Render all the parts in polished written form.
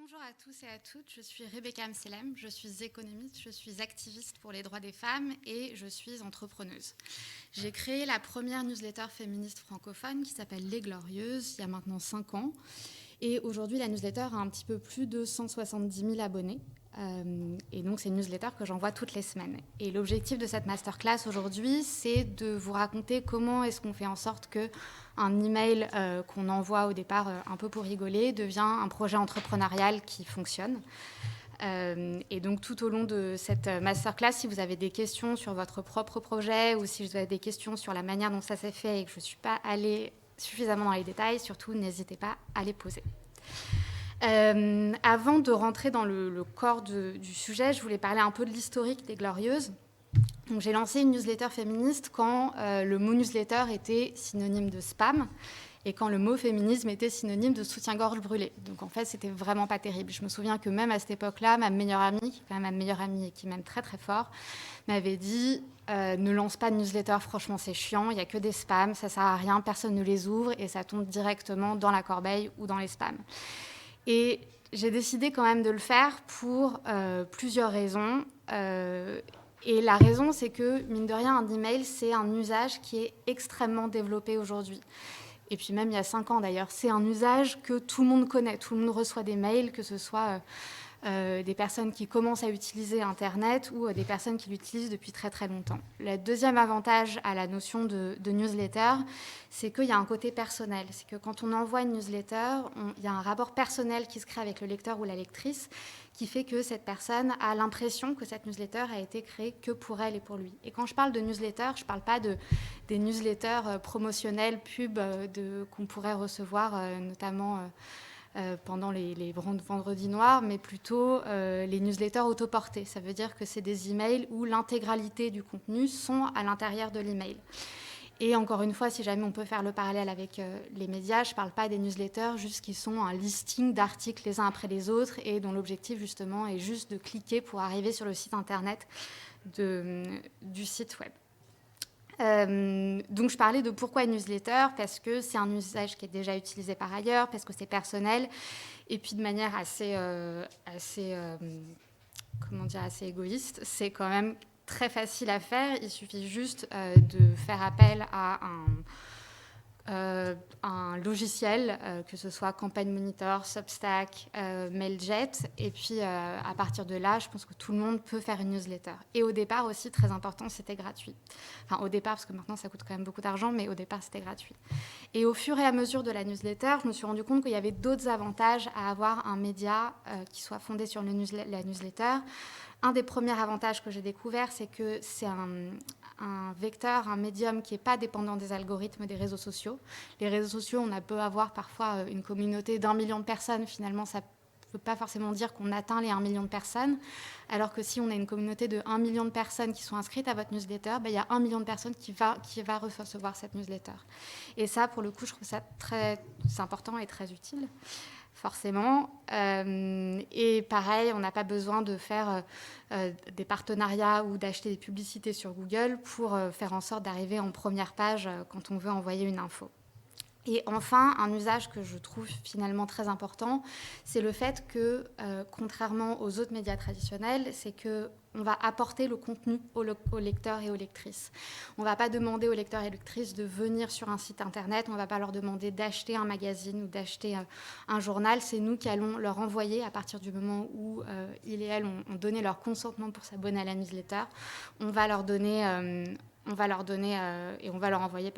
Bonjour à tous et à toutes, je suis Rebecca Amselem, je suis économiste, je suis activiste pour les droits des femmes et je suis entrepreneuse. J'ai créé la première newsletter féministe francophone qui s'appelle Les Glorieuses il y a maintenant 5 ans. Et aujourd'hui, la newsletter a un petit peu plus de 170 000 abonnés. Et donc, c'est une newsletter que j'envoie toutes les semaines. Et l'objectif de cette masterclass aujourd'hui, c'est de vous raconter comment est-ce qu'on fait en sorte qu'un email qu'on envoie au départ un peu pour rigoler devient un projet entrepreneurial qui fonctionne. Et donc, tout au long de cette masterclass, si vous avez des questions sur votre propre projet ou si vous avez des questions sur la manière dont ça s'est fait et que je ne suis pas allée suffisamment dans les détails, surtout n'hésitez pas à les poser. Avant de rentrer dans le corps du sujet, je voulais parler un peu de l'historique des Glorieuses. Donc, j'ai lancé une newsletter féministe quand le mot newsletter était synonyme de spam et quand le mot féminisme était synonyme de soutien-gorge brûlé. Donc en fait, c'était vraiment pas terrible. Je me souviens que même à cette époque-là, ma meilleure amie, qui est quand même ma meilleure amie et qui m'aime très très fort, m'avait dit ne lance pas de newsletter, franchement c'est chiant, il n'y a que des spams, ça sert à rien, personne ne les ouvre et ça tombe directement dans la corbeille ou dans les spams. Et j'ai décidé quand même de le faire pour plusieurs raisons. Et la raison, c'est que, mine de rien, un email, c'est un usage qui est extrêmement développé aujourd'hui. Et puis même il y a 5 ans d'ailleurs, c'est un usage que tout le monde connaît. Tout le monde reçoit des mails, que ce soit des personnes qui commencent à utiliser Internet ou des personnes qui l'utilisent depuis très très longtemps. Le deuxième avantage à la notion de newsletter, c'est qu'il y a un côté personnel. C'est que quand on envoie une newsletter, il y a un rapport personnel qui se crée avec le lecteur ou la lectrice qui fait que cette personne a l'impression que cette newsletter a été créée que pour elle et pour lui. Et quand je parle de newsletter, je ne parle pas des newsletters promotionnels, pubs qu'on pourrait recevoir notamment pendant les vendredis noirs, mais plutôt les newsletters autoportés. Ça veut dire que c'est des emails où l'intégralité du contenu sont à l'intérieur de l'email. Et encore une fois, si jamais on peut faire le parallèle avec les médias, je ne parle pas des newsletters, juste qui sont un listing d'articles les uns après les autres et dont l'objectif justement est juste de cliquer pour arriver sur le site internet du site web. Donc je parlais de pourquoi une newsletter, parce que c'est un usage qui est déjà utilisé par ailleurs, parce que c'est personnel, et puis de manière assez égoïste, c'est quand même très facile à faire. Il suffit juste de faire appel à un logiciel, que ce soit Campaign Monitor, Substack, Mailjet. Et puis, à partir de là, je pense que tout le monde peut faire une newsletter. Et au départ aussi, très important, c'était gratuit. Enfin, au départ, parce que maintenant, ça coûte quand même beaucoup d'argent, mais au départ, c'était gratuit. Et au fur et à mesure de la newsletter, je me suis rendu compte qu'il y avait d'autres avantages à avoir un média qui soit fondé sur la newsletter. Un des premiers avantages que j'ai découvert, c'est que c'est un vecteur, un médium qui n'est pas dépendant des algorithmes des réseaux sociaux. Les réseaux sociaux, on peut avoir parfois une communauté d'1 million de personnes. Finalement, ça ne veut pas forcément dire qu'on atteint les 1 million de personnes. Alors que si on a une communauté de 1 million de personnes qui sont inscrites à votre newsletter, il y a 1 million de personnes qui va recevoir cette newsletter. Et ça, pour le coup, je trouve ça très important et très utile. Forcément. Et pareil, on n'a pas besoin de faire des partenariats ou d'acheter des publicités sur Google pour faire en sorte d'arriver en première page quand on veut envoyer une info. Et enfin, un usage que je trouve finalement très important, c'est le fait que, contrairement aux autres médias traditionnels, c'est qu'on va apporter le contenu aux lecteurs et aux lectrices. On ne va pas demander aux lecteurs et lectrices de venir sur un site internet, on ne va pas leur demander d'acheter un magazine ou d'acheter un journal. C'est nous qui allons leur envoyer, à partir du moment où ils et elles ont donné leur consentement pour s'abonner à la newsletter, on va leur donner et on va leur envoyer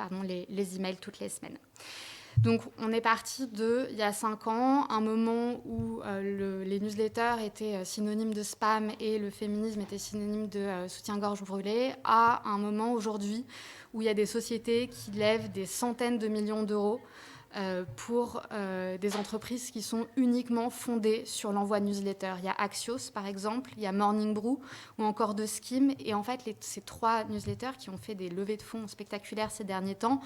les emails toutes les semaines. Donc on est parti il y a 5 ans, un moment où les newsletters étaient synonymes de spam et le féminisme était synonyme de soutien-gorge brûlé, à un moment aujourd'hui où il y a des sociétés qui lèvent des centaines de millions d'euros pour des entreprises qui sont uniquement fondées sur l'envoi de newsletters. Il y a Axios, par exemple, il y a Morning Brew ou encore The Skim. Et en fait, ces 3 newsletters qui ont fait des levées de fonds spectaculaires ces derniers temps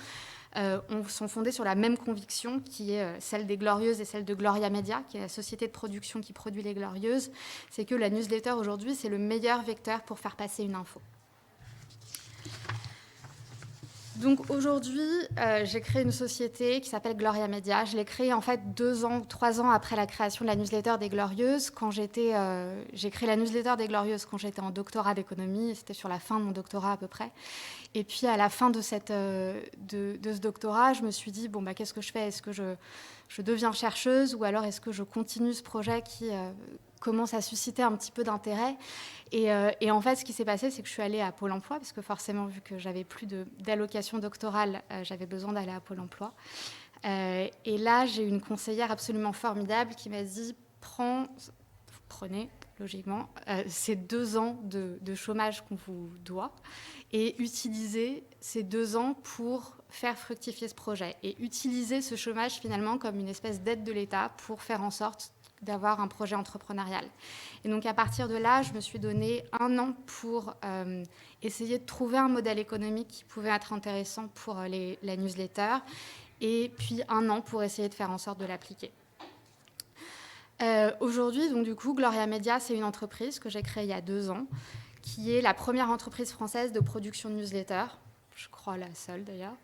sont fondées sur la même conviction qui est celle des Glorieuses et celle de Gloria Media, qui est la société de production qui produit les Glorieuses. C'est que la newsletter aujourd'hui, c'est le meilleur vecteur pour faire passer une info. Donc aujourd'hui, j'ai créé une société qui s'appelle Gloria Media. Je l'ai créée en fait 3 ans après la création de la newsletter des Glorieuses. J'ai créé la newsletter des Glorieuses quand j'étais en doctorat d'économie. C'était sur la fin de mon doctorat à peu près. Et puis à la fin de ce doctorat, je me suis dit, bon, qu'est-ce que je fais ? Est-ce que je deviens chercheuse ou alors est-ce que je continue ce projet qui commence à susciter un petit peu d'intérêt. Et en fait, ce qui s'est passé, c'est que je suis allée à Pôle emploi, parce que forcément, vu que j'avais plus d'allocation doctorale, j'avais besoin d'aller à Pôle emploi. Et là, j'ai eu une conseillère absolument formidable qui m'a dit, prenez, logiquement, ces 2 ans de chômage qu'on vous doit et utilisez ces 2 ans pour faire fructifier ce projet et utiliser ce chômage finalement comme une espèce d'aide de l'État pour faire en sorte d'avoir un projet entrepreneurial. Et donc à partir de là, je me suis donné 1 an pour essayer de trouver un modèle économique qui pouvait être intéressant pour la newsletter et puis 1 an pour essayer de faire en sorte de l'appliquer. Aujourd'hui, donc du coup, Gloria Media, c'est une entreprise que j'ai créée il y a 2 ans, qui est la première entreprise française de production de newsletter, je crois la seule d'ailleurs.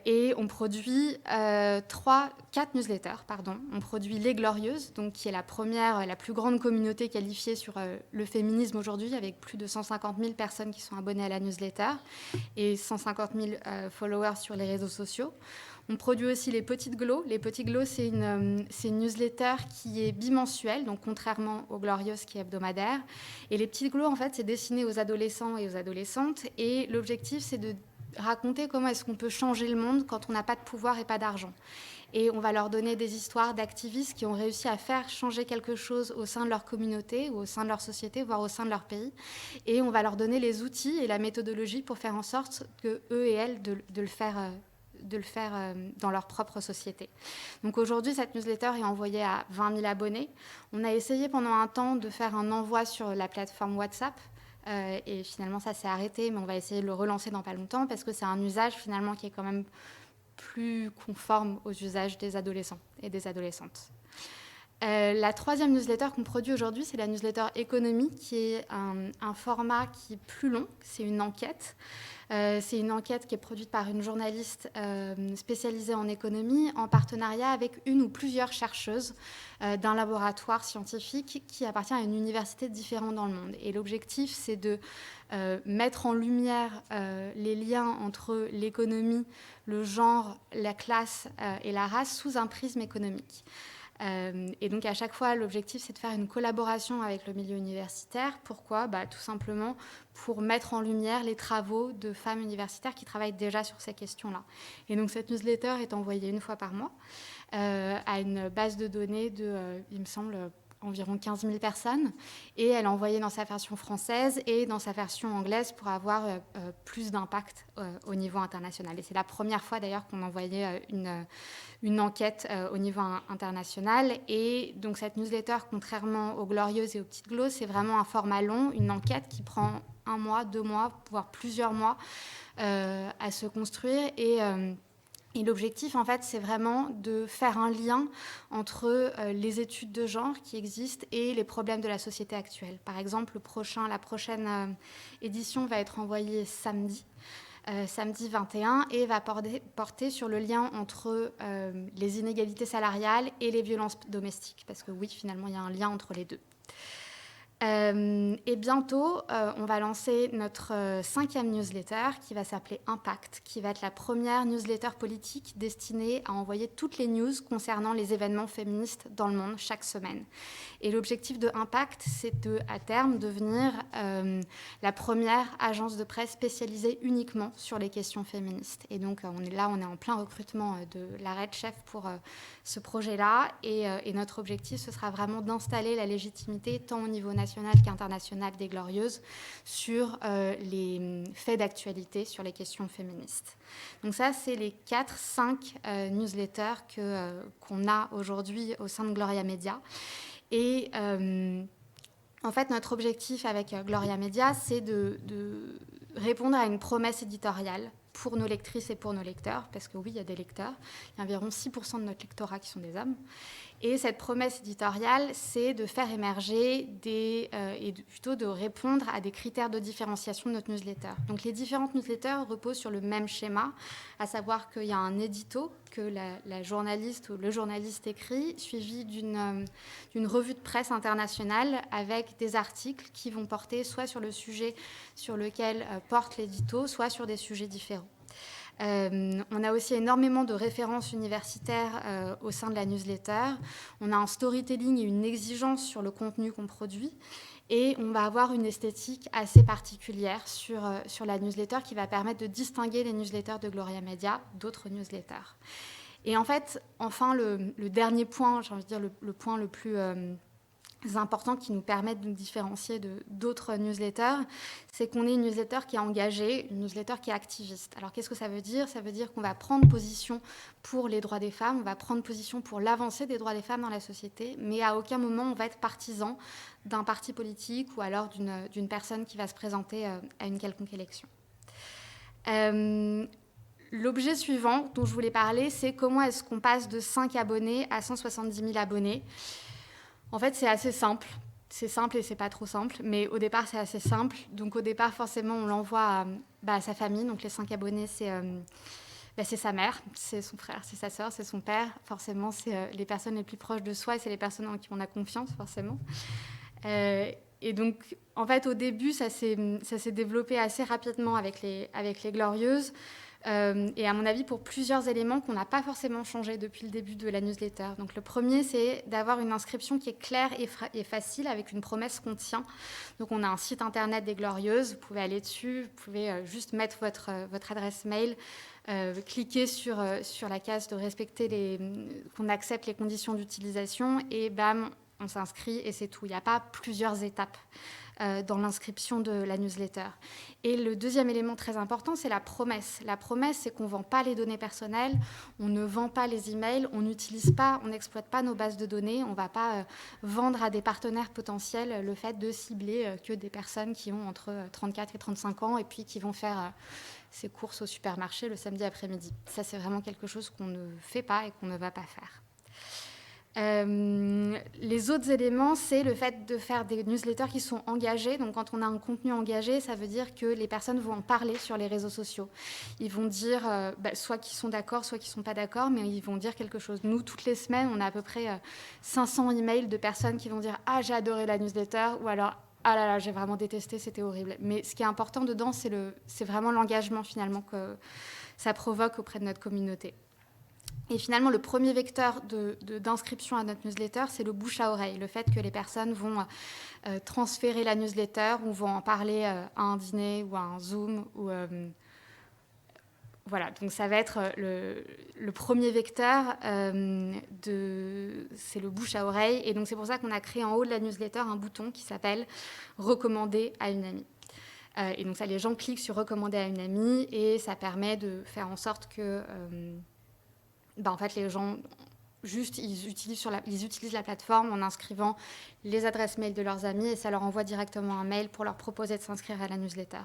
Et on produit 4 newsletters, pardon. On produit Les Glorieuses, donc, qui est la plus grande communauté qualifiée sur le féminisme aujourd'hui, avec plus de 150 000 personnes qui sont abonnées à la newsletter et 150 000 followers sur les réseaux sociaux. On produit aussi Les Petites Glos. Les Petites Glos, c'est une newsletter qui est bimensuelle, donc contrairement aux Glorieuses qui est hebdomadaire. Et Les Petites Glos, en fait, c'est destiné aux adolescents et aux adolescentes. Et l'objectif, c'est de raconter comment est-ce qu'on peut changer le monde quand on n'a pas de pouvoir et pas d'argent. Et on va leur donner des histoires d'activistes qui ont réussi à faire changer quelque chose au sein de leur communauté ou au sein de leur société, voire au sein de leur pays. Et on va leur donner les outils et la méthodologie pour faire en sorte que eux et elles de le faire dans leur propre société. Donc aujourd'hui, cette newsletter est envoyée à 20 000 abonnés. On a essayé pendant un temps de faire un envoi sur la plateforme WhatsApp. Et finalement, ça s'est arrêté, mais on va essayer de le relancer dans pas longtemps parce que c'est un usage finalement qui est quand même plus conforme aux usages des adolescents et des adolescentes. La 3e newsletter qu'on produit aujourd'hui, c'est la newsletter Économie, qui est un format qui est plus long. C'est une enquête. C'est une enquête qui est produite par une journaliste spécialisée en économie en partenariat avec une ou plusieurs chercheuses d'un laboratoire scientifique qui appartient à une université différente dans le monde. Et l'objectif, c'est de mettre en lumière les liens entre l'économie, le genre, la classe et la race sous un prisme économique. Et donc à chaque fois, l'objectif, c'est de faire une collaboration avec le milieu universitaire. Pourquoi ? Tout simplement pour mettre en lumière les travaux de femmes universitaires qui travaillent déjà sur ces questions-là. Et donc cette newsletter est envoyée 1 fois par mois à une base de données de, il me semble, environ 15 000 personnes. Et elle est envoyée dans sa version française et dans sa version anglaise pour avoir plus d'impact au niveau international. Et c'est la première fois d'ailleurs qu'on envoyait une enquête au niveau international. Et donc cette newsletter, contrairement aux Glorieuses et aux Petites Glos, c'est vraiment un format long, une enquête qui prend 1 mois, 2 mois, voire plusieurs mois à se construire. Et l'objectif, en fait, c'est vraiment de faire un lien entre les études de genre qui existent et les problèmes de la société actuelle. Par exemple, la prochaine édition va être envoyée samedi 21, et va porter sur le lien entre les inégalités salariales et les violences domestiques. Parce que oui, finalement, il y a un lien entre les deux. Et bientôt, on va lancer notre 5e newsletter qui va s'appeler Impact, qui va être la première newsletter politique destinée à envoyer toutes les news concernant les événements féministes dans le monde chaque semaine. Et l'objectif de Impact, c'est à terme devenir la première agence de presse spécialisée uniquement sur les questions féministes. Et donc on est en plein recrutement de la Red Chef pour ce projet-là. Et notre objectif, ce sera vraiment d'installer la légitimité tant au niveau national qu'international des Glorieuses sur les faits d'actualité sur les questions féministes. Donc ça, c'est les 4-5 newsletters qu'on a aujourd'hui au sein de Gloria Media. Et en fait, notre objectif avec Gloria Media, c'est de répondre à une promesse éditoriale pour nos lectrices et pour nos lecteurs, parce que oui, il y a des lecteurs. Il y a environ 6% de notre lectorat qui sont des hommes. Et cette promesse éditoriale, c'est de faire émerger plutôt de répondre à des critères de différenciation de notre newsletter. Donc les différentes newsletters reposent sur le même schéma, à savoir qu'il y a un édito que la journaliste ou le journaliste écrit, suivi d'une revue de presse internationale avec des articles qui vont porter soit sur le sujet sur lequel porte l'édito, soit sur des sujets différents. On a aussi énormément de références universitaires au sein de la newsletter. On a un storytelling et une exigence sur le contenu qu'on produit. Et on va avoir une esthétique assez particulière sur la newsletter qui va permettre de distinguer les newsletters de Gloria Media d'autres newsletters. Et en fait, enfin, le dernier point, j'ai envie de dire le point le plus important qui nous permet de nous différencier d'autres newsletters, c'est qu'on est une newsletter qui est engagée, une newsletter qui est activiste. Alors qu'est-ce que ça veut dire ? Ça veut dire qu'on va prendre position pour les droits des femmes, on va prendre position pour l'avancée des droits des femmes dans la société, mais à aucun moment on va être partisan d'un parti politique ou alors d'une personne qui va se présenter à une quelconque élection. L'objet suivant dont je voulais parler, c'est comment est-ce qu'on passe de 5 abonnés à 170 000 abonnés. En fait, c'est assez simple. C'est simple et c'est pas trop simple, mais au départ, c'est assez simple. Donc au départ, forcément, on l'envoie à sa famille. Donc les 5 abonnés, c'est sa mère, c'est son frère, c'est sa sœur, c'est son père. Forcément, c'est les personnes les plus proches de soi et c'est les personnes en qui on a confiance, forcément. Et donc, en fait, au début, ça s'est développé assez rapidement avec les Glorieuses. Et à mon avis, pour plusieurs éléments qu'on n'a pas forcément changé depuis le début de la newsletter. Donc le premier, c'est d'avoir une inscription qui est claire et facile, avec une promesse qu'on tient. Donc on a un site internet des Glorieuses, vous pouvez aller dessus, vous pouvez juste mettre votre adresse mail, cliquer sur la case de respecter qu'on accepte les conditions d'utilisation, et bam, on s'inscrit et c'est tout. Il n'y a pas plusieurs étapes dans l'inscription de la newsletter. Et le deuxième élément très important, c'est la promesse. La promesse, c'est qu'on ne vend pas les données personnelles, on ne vend pas les emails, on n'utilise pas, on n'exploite pas nos bases de données, on ne va pas vendre à des partenaires potentiels le fait de cibler que des personnes qui ont entre 34 et 35 ans et puis qui vont faire ses courses au supermarché le samedi après-midi. Ça, c'est vraiment quelque chose qu'on ne fait pas et qu'on ne va pas faire. Les autres éléments, c'est le fait de faire des newsletters qui sont engagés. Donc quand on a un contenu engagé, ça veut dire que les personnes vont en parler sur les réseaux sociaux. Ils vont dire soit qu'ils sont d'accord, soit qu'ils ne sont pas d'accord, mais ils vont dire quelque chose. Nous, toutes les semaines, on a à peu près 500 emails de personnes qui vont dire « Ah, j'ai adoré la newsletter » ou alors « Ah là là, j'ai vraiment détesté, c'était horrible ». Mais ce qui est important dedans, c'est vraiment l'engagement finalement que ça provoque auprès de notre communauté. Et finalement, le premier vecteur d'inscription à notre newsletter, c'est le bouche à oreille, le fait que les personnes vont transférer la newsletter ou vont en parler à un dîner ou à un Zoom. Voilà, donc ça va être le premier vecteur, c'est le bouche à oreille. Et donc c'est pour ça qu'on a créé en haut de la newsletter un bouton qui s'appelle « Recommander à une amie ». Et donc ça, les gens cliquent sur « Recommander à une amie » et ça permet de faire en sorte que... en fait, les gens, juste, ils utilisent la plateforme en inscrivant les adresses mail de leurs amis et ça leur envoie directement un mail pour leur proposer de s'inscrire à la newsletter.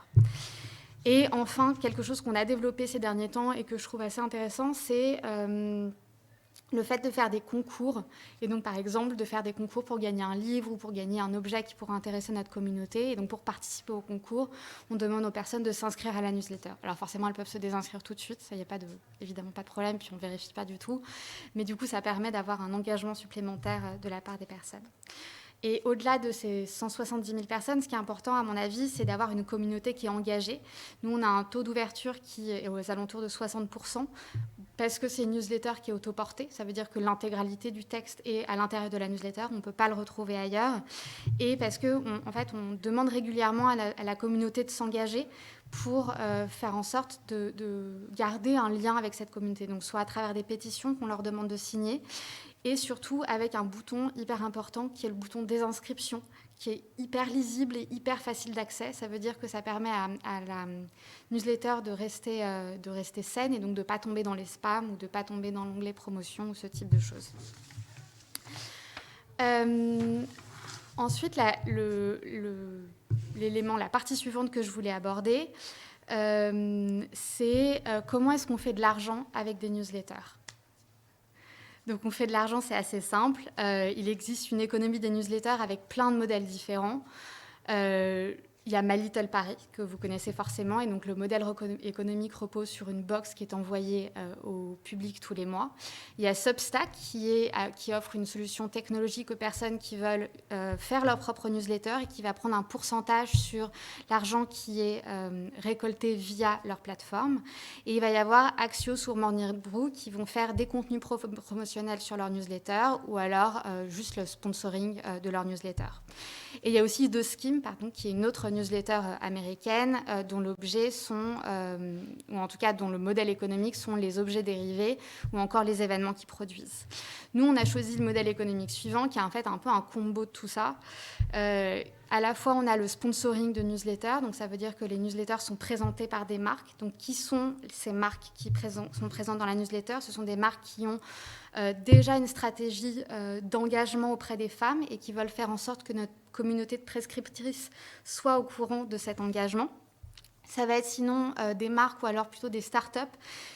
Et enfin, quelque chose qu'on a développé ces derniers temps et que je trouve assez intéressant, c'est le fait de faire des concours. Et donc, par exemple, de faire des concours pour gagner un livre ou pour gagner un objet qui pourrait intéresser notre communauté. Et donc, pour participer au concours, on demande aux personnes de s'inscrire à la newsletter. Alors, forcément, elles peuvent se désinscrire tout de suite. Ça, il n'y a évidemment pas de problème, puis on ne vérifie pas du tout. Mais du coup, ça permet d'avoir un engagement supplémentaire de la part des personnes. Et au-delà de ces 170 000 personnes, ce qui est important, à mon avis, c'est d'avoir une communauté qui est engagée. Nous, on a un taux d'ouverture qui est aux alentours de 60%, parce que c'est une newsletter qui est autoportée. Ça veut dire que l'intégralité du texte est à l'intérieur de la newsletter. On ne peut pas le retrouver ailleurs. Et parce qu'on on demande régulièrement à la communauté de s'engager pour faire en sorte de garder un lien avec cette communauté. Donc, soit à travers des pétitions qu'on leur demande de signer, et surtout avec un bouton hyper important qui est le bouton désinscription, qui est hyper lisible et hyper facile d'accès. Ça veut dire que ça permet à la newsletter de rester saine et donc de ne pas tomber dans les spams ou de ne pas tomber dans l'onglet promotion ou ce type de choses. Ensuite, la partie suivante que je voulais aborder, c'est comment est-ce qu'on fait de l'argent avec des newsletters. Donc on fait de l'argent, c'est assez simple. Il existe une économie des newsletters avec plein de modèles différents. Il y a My Little Paris, que vous connaissez forcément, et donc le modèle économique repose sur une box qui est envoyée au public tous les mois. Il y a Substack, qui offre une solution technologique aux personnes qui veulent faire leur propre newsletter et qui va prendre un pourcentage sur l'argent qui est récolté via leur plateforme. Et il va y avoir Axios ou Morning Brew qui vont faire des contenus promotionnels sur leur newsletter ou alors juste le sponsoring de leur newsletter. Et il y a aussi The Skim, qui est une autre newsletter américaine dont l'objet sont, ou en tout cas dont le modèle économique sont les objets dérivés ou encore les événements qu'ils produisent. Nous, on a choisi le modèle économique suivant qui est en fait un peu un combo de tout ça. À la fois, on a le sponsoring de newsletters, donc ça veut dire que les newsletters sont présentés par des marques. Donc, qui sont ces marques qui sont présentes dans la newsletter? Ce sont des marques qui ont déjà une stratégie d'engagement auprès des femmes et qui veulent faire en sorte que notre communauté de prescriptrices soit au courant de cet engagement. Ça va être sinon des marques ou alors plutôt des startups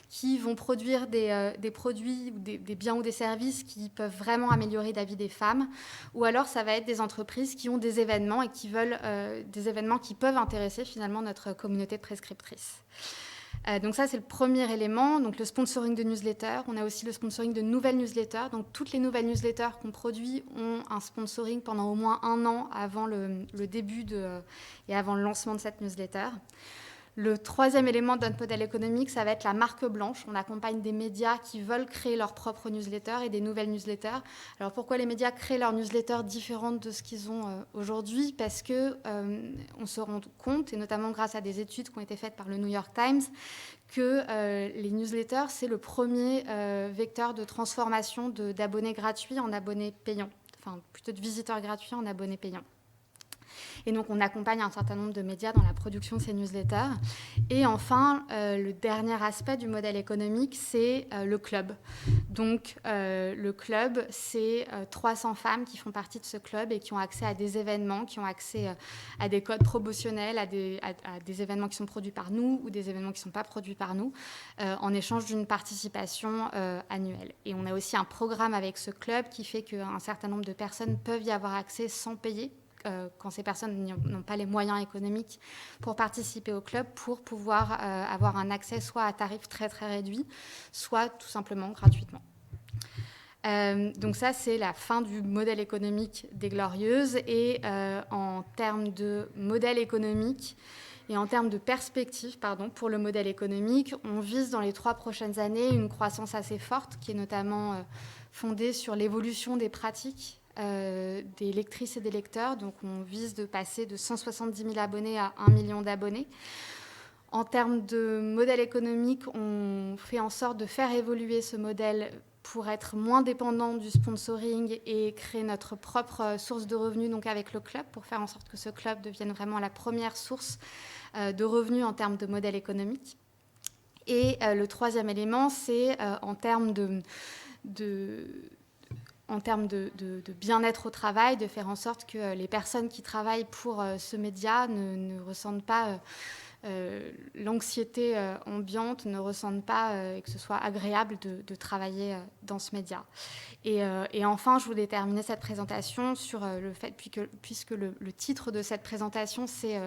qui vont produire des produits, des biens ou des services qui peuvent vraiment améliorer la vie des femmes. Ou alors ça va être des entreprises qui ont des événements et qui veulent des événements qui peuvent intéresser finalement notre communauté de prescriptrices. Donc ça, c'est le premier élément, donc le sponsoring de newsletters. On a aussi le sponsoring de nouvelles newsletters. Donc toutes les nouvelles newsletters qu'on produit ont un sponsoring pendant au moins 1 an avant le début et avant le lancement de cette newsletter. Le troisième élément de notre modèle économique, ça va être la marque blanche. On accompagne des médias qui veulent créer leur propre newsletter et des nouvelles newsletters. Alors pourquoi les médias créent leurs newsletters différentes de ce qu'ils ont aujourd'hui? Parce qu'on se rend compte, et notamment grâce à des études qui ont été faites par le New York Times, que les newsletters, c'est le premier vecteur de transformation d'abonnés gratuits en abonnés payants. Enfin, plutôt de visiteurs gratuits en abonnés payants. Et donc, on accompagne un certain nombre de médias dans la production de ces newsletters. Et enfin, le dernier aspect du modèle économique, c'est le club. Donc, le club, c'est 300 femmes qui font partie de ce club et qui ont accès à des événements, qui ont accès à des codes promotionnels, à des événements qui sont produits par nous ou des événements qui ne sont pas produits par nous, en échange d'une participation annuelle. Et on a aussi un programme avec ce club qui fait qu'un certain nombre de personnes peuvent y avoir accès sans payer, quand ces personnes n'ont pas les moyens économiques pour participer au club, pour pouvoir avoir un accès soit à tarif très très réduit, soit tout simplement gratuitement. Donc ça, c'est la fin du modèle économique des Glorieuses. Et en termes de modèle économique et en termes de perspective, pour le modèle économique, on vise dans les 3 prochaines années une croissance assez forte qui est notamment fondée sur l'évolution des pratiques des lectrices et des lecteurs. Donc on vise de passer de 170 000 abonnés à 1 million d'abonnés. En termes de modèle économique, on fait en sorte de faire évoluer ce modèle pour être moins dépendant du sponsoring et créer notre propre source de revenus, donc avec le club, pour faire en sorte que ce club devienne vraiment la première source de revenus en termes de modèle économique. Et le troisième élément, c'est en termes de bien-être au travail, de faire en sorte que les personnes qui travaillent pour ce média ne ressentent pas l'anxiété ambiante, ne ressentent pas que ce soit agréable de travailler dans ce média. Et enfin, je voulais terminer cette présentation sur le fait, puisque le titre de cette présentation, c'est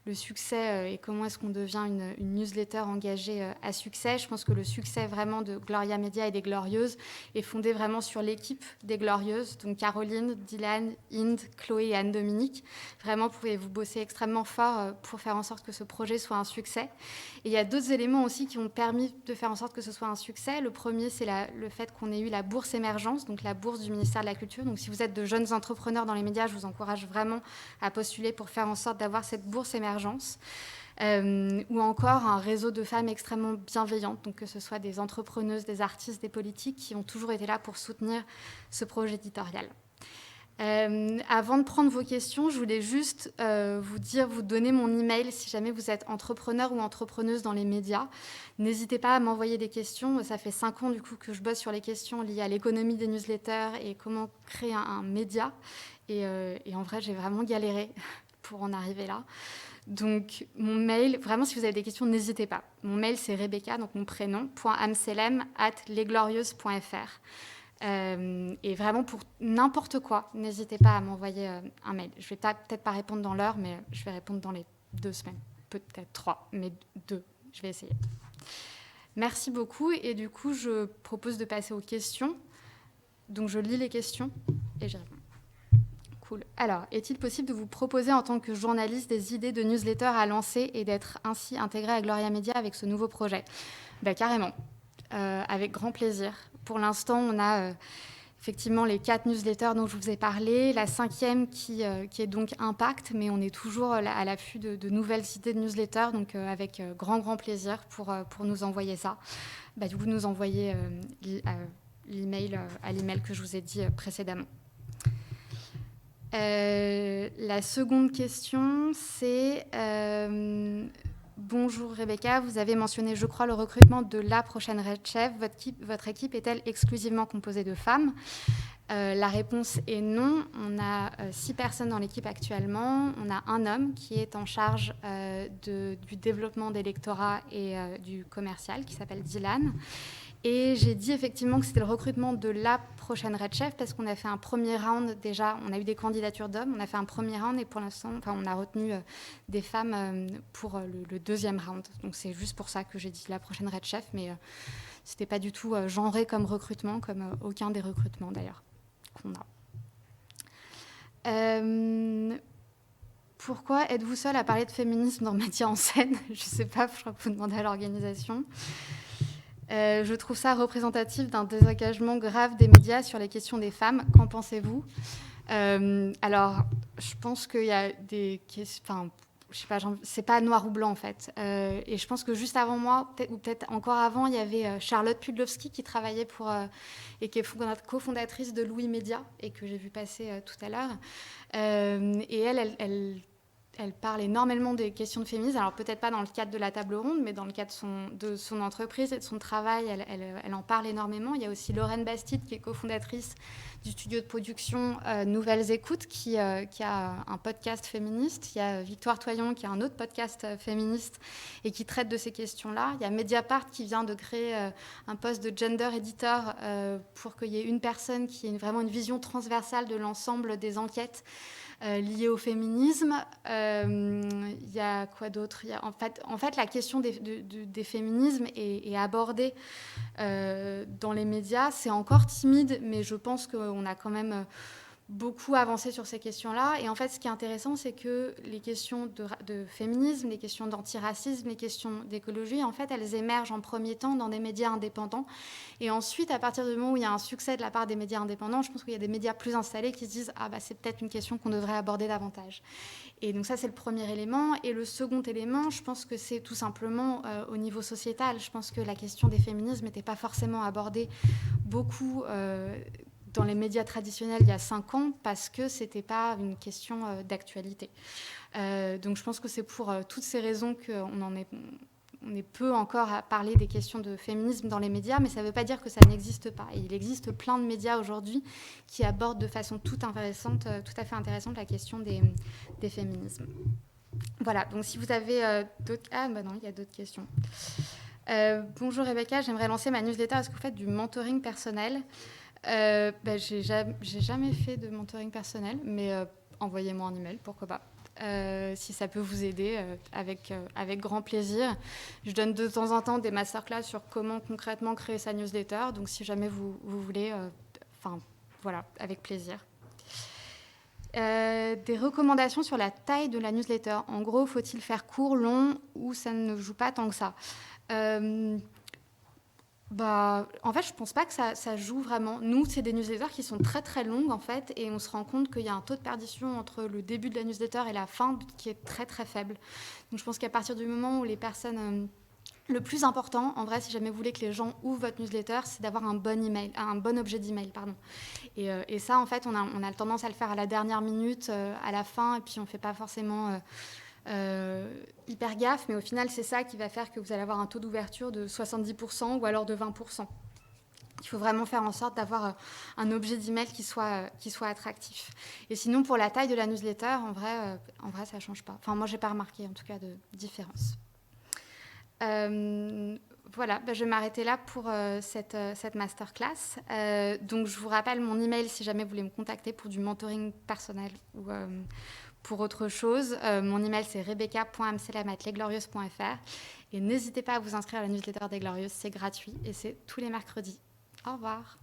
le succès et comment est-ce qu'on devient une newsletter engagée à succès. Je pense que le succès vraiment de Gloria Media et des Glorieuses est fondé vraiment sur l'équipe des Glorieuses, donc Caroline, Dylan, Inde, Chloé et Anne-Dominique. Vraiment, pouvez-vous bosser extrêmement fort pour faire en sorte que ce projet soit un succès. Et il y a d'autres éléments aussi qui ont permis de faire en sorte que ce soit un succès. Le premier, c'est le fait qu'on ait eu la bourse émergence, donc la bourse du ministère de la Culture. Donc si vous êtes de jeunes entrepreneurs dans les médias, je vous encourage vraiment à postuler pour faire en sorte d'avoir cette bourse émergence. Ou encore un réseau de femmes extrêmement bienveillantes, donc que ce soit des entrepreneuses, des artistes, des politiques qui ont toujours été là pour soutenir ce projet éditorial. Avant de prendre vos questions, je voulais juste vous donner mon email si jamais vous êtes entrepreneur ou entrepreneuse dans les médias. N'hésitez pas à m'envoyer des questions. Ça fait 5 ans du coup que je bosse sur les questions liées à l'économie des newsletters et comment créer un média. Et en vrai, j'ai vraiment galéré pour en arriver là. Donc, mon mail, vraiment, si vous avez des questions, n'hésitez pas. Mon mail, c'est Rebecca, donc mon prénom, .amselem@lesglorieuses.fr. Et vraiment, pour n'importe quoi, n'hésitez pas à m'envoyer un mail. Je ne vais peut-être pas répondre dans l'heure, mais je vais répondre dans les 2 semaines. Peut-être 3, mais 2. Je vais essayer. Merci beaucoup. Et du coup, je propose de passer aux questions. Donc, je lis les questions et j'y réponds. Cool. Alors, est-il possible de vous proposer en tant que journaliste des idées de newsletter à lancer et d'être ainsi intégré à Gloria Media avec ce nouveau projet ? Carrément, avec grand plaisir. Pour l'instant, on a effectivement les 4 newsletters dont je vous ai parlé, la 5e qui est donc Impact, mais on est toujours à l'affût de nouvelles idées de newsletters, donc avec grand plaisir pour nous envoyer ça. Du coup, nous envoyer l'email à l'email que je vous ai dit précédemment. La seconde question, c'est bonjour Rebecca, vous avez mentionné, je crois, le recrutement de la prochaine Red Chef. Votre équipe est-elle exclusivement composée de femmes ? La réponse est non. On a 6 personnes dans l'équipe actuellement. On a un homme qui est en charge du développement des lectorats et du commercial, qui s'appelle Dylan. Et j'ai dit effectivement que c'était le recrutement de la prochaine Red Chef parce qu'on a fait un premier round déjà. On a eu des candidatures d'hommes, on a fait un premier round et pour l'instant, on a retenu des femmes pour le deuxième round. Donc c'est juste pour ça que j'ai dit la prochaine Red Chef, mais c'était pas du tout genré comme recrutement, comme aucun des recrutements d'ailleurs qu'on a. Pourquoi êtes-vous seule à parler de féminisme dans Médias en scène ? Je sais pas, je crois que vous demandez à l'organisation. Je trouve ça représentatif d'un désengagement grave des médias sur les questions des femmes. Qu'en pensez-vous ? Alors, je pense qu'il y a des questions... Enfin, je sais pas, c'est pas noir ou blanc en fait. Et je pense que juste avant moi, ou peut-être encore avant, il y avait Charlotte Pudlowski qui travaillait et qui est cofondatrice de Louis Média et que j'ai vu passer tout à l'heure. Et elle parle énormément des questions de féminisme, alors peut-être pas dans le cadre de la table ronde, mais dans le cadre de son entreprise et de son travail, elle en parle énormément. Il y a aussi Lorraine Bastide, qui est cofondatrice du studio de production Nouvelles Écoutes, qui a un podcast féministe. Il y a Victoire Toyon, qui a un autre podcast féministe et qui traite de ces questions-là. Il y a Mediapart, qui vient de créer un poste de gender editor pour qu'il y ait une personne qui ait vraiment une vision transversale de l'ensemble des enquêtes liées au féminisme. Il y a quoi d'autre ? En fait, la question des féminismes est abordée dans les médias. C'est encore timide, mais je pense qu'on a quand même beaucoup avancé sur ces questions-là. Et en fait, ce qui est intéressant, c'est que les questions de féminisme, les questions d'antiracisme, les questions d'écologie, en fait, elles émergent en premier temps dans des médias indépendants. Et ensuite, à partir du moment où il y a un succès de la part des médias indépendants, je pense qu'il y a des médias plus installés qui se disent « Ah, c'est peut-être une question qu'on devrait aborder davantage ». Et donc ça, c'est le premier élément. Et le second élément, je pense que c'est tout simplement au niveau sociétal. Je pense que la question des féminismes n'était pas forcément abordée beaucoup dans les médias traditionnels il y a 5 ans parce que ce n'était pas une question d'actualité. Donc je pense que c'est pour toutes ces raisons qu'on est peu encore à parler des questions de féminisme dans les médias, mais ça ne veut pas dire que ça n'existe pas. Et il existe plein de médias aujourd'hui qui abordent de façon tout à fait intéressante la question des féminismes. Voilà, donc si vous avez d'autres... Ah, non, il y a d'autres questions. Bonjour Rebecca, j'aimerais lancer ma newsletter. Est-ce que vous faites du mentoring personnel ? J'ai jamais fait de mentoring personnel, mais envoyez-moi un email, pourquoi pas. Si ça peut vous aider, avec grand plaisir. Je donne de temps en temps des masterclass sur comment concrètement créer sa newsletter, donc si jamais vous voulez, voilà, avec plaisir. Des recommandations sur la taille de la newsletter. En gros, faut-il faire court, long, ou ça ne joue pas tant que ça ? En fait, je ne pense pas que ça joue vraiment. Nous, c'est des newsletters qui sont très, très longues, en fait, et on se rend compte qu'il y a un taux de perdition entre le début de la newsletter et la fin qui est très, très faible. Donc, je pense qu'à partir du moment où les personnes... le plus important, en vrai, si jamais vous voulez que les gens ouvrent votre newsletter, c'est d'avoir un bon objet d'email, pardon. Et ça, en fait, on a tendance à le faire à la dernière minute, à la fin, et puis on ne fait pas forcément... hyper gaffe, mais au final c'est ça qui va faire que vous allez avoir un taux d'ouverture de 70% ou alors de 20%. Il faut vraiment faire en sorte d'avoir un objet d'email qui soit attractif. Et sinon, pour la taille de la newsletter, en vrai ça ne change pas. Enfin, moi, je n'ai pas remarqué en tout cas de différence. voilà, je vais m'arrêter là pour cette masterclass. Donc, je vous rappelle mon email si jamais vous voulez me contacter pour du mentoring personnel ou pour autre chose. Mon email, c'est rebecca.amselem@lesglorieuses.fr. Et n'hésitez pas à vous inscrire à la newsletter des Glorieuses, c'est gratuit et c'est tous les mercredis. Au revoir.